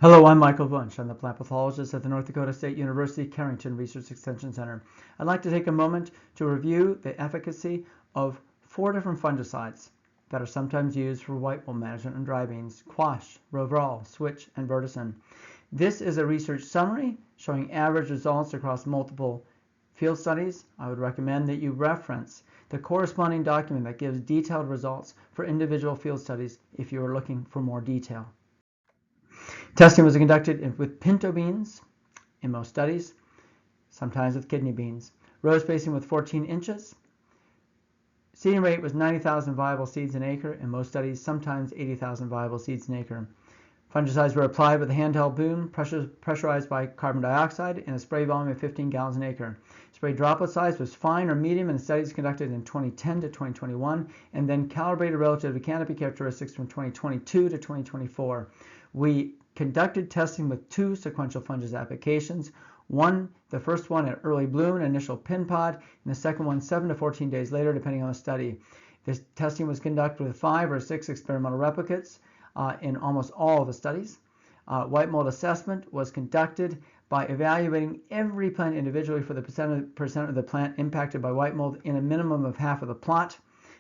Hello, I'm Michael Wunsch. I'm the plant pathologist at the North Dakota State University Carrington Research Extension Center. I'd like to take a moment to review the efficacy of 4 different fungicides that are sometimes used for white mold management on dry beans: QUASH, ROVRAL, SWITCH, and VERTISAN. This is a research summary showing average results across multiple field studies. I would recommend that you reference the corresponding document that gives detailed results for individual field studies if you are looking for more detail. Testing was conducted with pinto beans in most studies, sometimes with kidney beans. Row spacing with 14 inches. Seeding rate was 90,000 viable seeds an acre in most studies, sometimes 80,000 viable seeds an acre. Fungicides were applied with a handheld boom, pressurized by carbon dioxide, in a spray volume of 15 gallons an acre. Spray droplet size was fine or medium in studies conducted in 2010 to 2021, and then calibrated relative to canopy characteristics from 2022 to 2024. We conducted testing with 2 sequential fungicide applications. The first one at early bloom, initial pin pod, and the second one 7 to 14 days later, depending on the study. This testing was conducted with 5 or 6 experimental replicates in almost all of the studies. White mold assessment was conducted by evaluating every plant individually for the percent of the plant impacted by white mold in a minimum of half of the plot.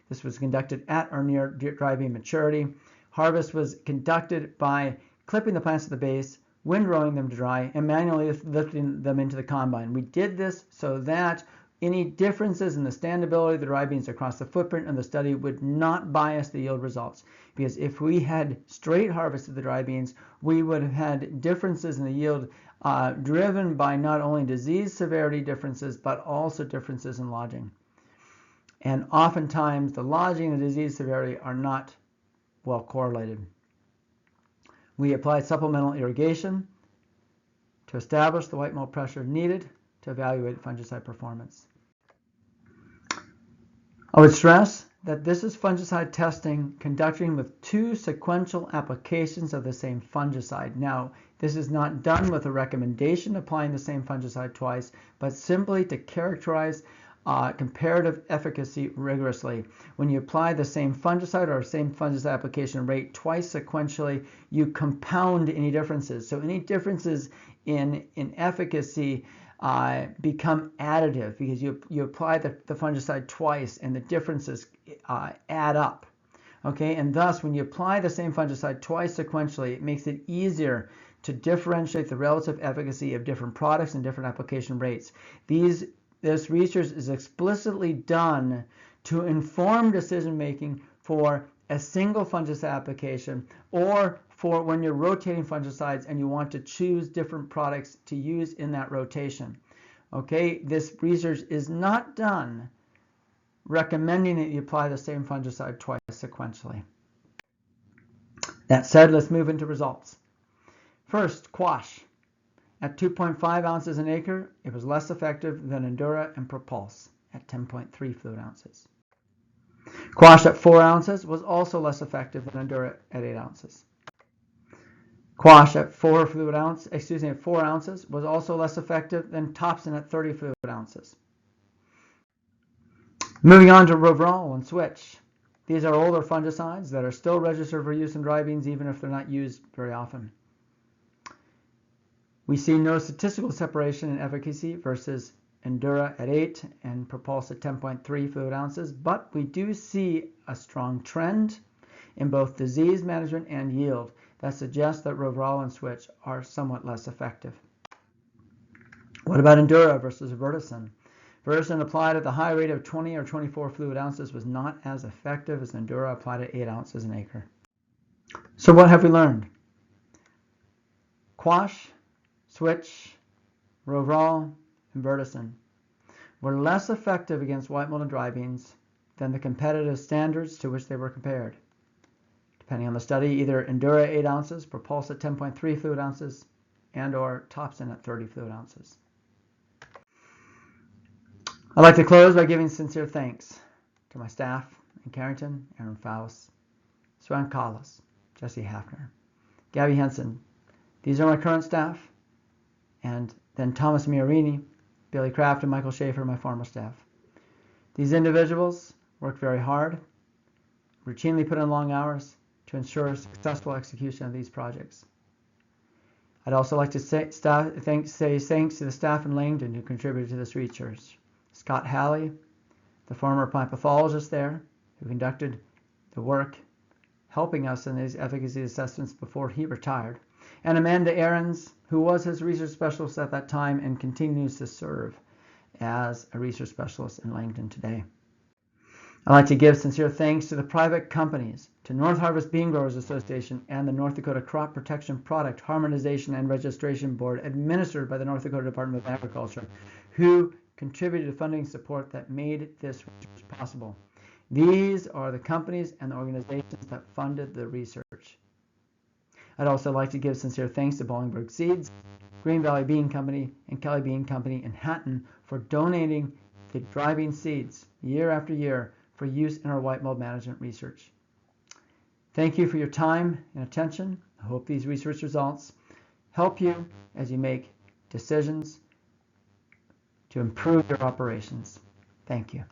This was conducted at or near dry bean maturity. Harvest was conducted by clipping the plants at the base, windrowing them to dry, and manually lifting them into the combine. We did this so that any differences in the standability of the dry beans across the footprint of the study would not bias the yield results. Because if we had straight harvested the dry beans, we would have had differences in the yield driven by not only disease severity differences, but also differences in lodging. And oftentimes, the lodging and the disease severity are not well correlated. We applied supplemental irrigation to establish the white mold pressure needed to evaluate fungicide performance. I would stress that this is fungicide testing conducting with 2 sequential applications of the same fungicide. Now, this is not done with a recommendation applying the same fungicide twice, but simply to characterize comparative efficacy rigorously. When you apply the same fungicide or same fungicide application rate twice sequentially, you compound any differences. So any differences in efficacy become additive because you apply the fungicide twice and the differences add up. Okay, and thus when you apply the same fungicide twice sequentially, it makes it easier to differentiate the relative efficacy of different products and different application rates. This research is explicitly done to inform decision making for a single fungicide application or for when you're rotating fungicides and you want to choose different products to use in that rotation. Okay, this research is not done recommending that you apply the same fungicide twice sequentially. That said, let's move into results. First, QUASH. At 2.5 ounces an acre, it was less effective than Endura and Propulse at 10.3 fluid ounces. QUASH at 4 ounces was also less effective than Endura at 8 ounces. QUASH at 4 ounces was also less effective than Topsin at 30 fluid ounces. Moving on to ROVRAL and SWITCH. These are older fungicides that are still registered for use in dry beans even if they're not used very often. We see no statistical separation in efficacy versus Endura at 8 and Propulse at 10.3 fluid ounces, but we do see a strong trend in both disease management and yield that suggests that ROVRAL and SWITCH are somewhat less effective. What about Endura versus VERTISAN? VERTISAN applied at the high rate of 20 or 24 fluid ounces was not as effective as Endura applied at 8 ounces an acre. So what have we learned? QUASH, SWITCH, ROVRAL, and VERTISAN were less effective against white mold and dry beans than the competitive standards to which they were compared. Depending on the study, either Endura 8 ounces, Propulse at 10.3 fluid ounces, and or Topsin at 30 fluid ounces. I'd like to close by giving sincere thanks to my staff in Carrington, Aaron Faust, Swan Collis, Jesse Hafner, Gabby Henson. These are my current staff. And then Thomas Miorini, Billy Kraft, and Michael Schaefer, my former staff. These individuals work very hard, routinely put in long hours to ensure successful execution of these projects. I'd also like to say thanks to the staff in Langdon who contributed to this research. Scott Halley, the former plant pathologist there, who conducted the work helping us in these efficacy assessments before he retired, and Amanda Ahrens, who was his research specialist at that time and continues to serve as a research specialist in Langdon today. I'd like to give sincere thanks to the private companies, to North Harvest Bean Growers Association and the North Dakota Crop Protection Product Harmonization and Registration Board administered by the North Dakota Department of Agriculture, who contributed to funding support that made this research possible. These are the companies and the organizations that funded the research. I'd also like to give sincere thanks to Bollingburg Seeds, Green Valley Bean Company, and Kelly Bean Company in Hatton for donating the dry bean seeds year after year for use in our white mold management research. Thank you for your time and attention. I hope these research results help you as you make decisions to improve your operations. Thank you.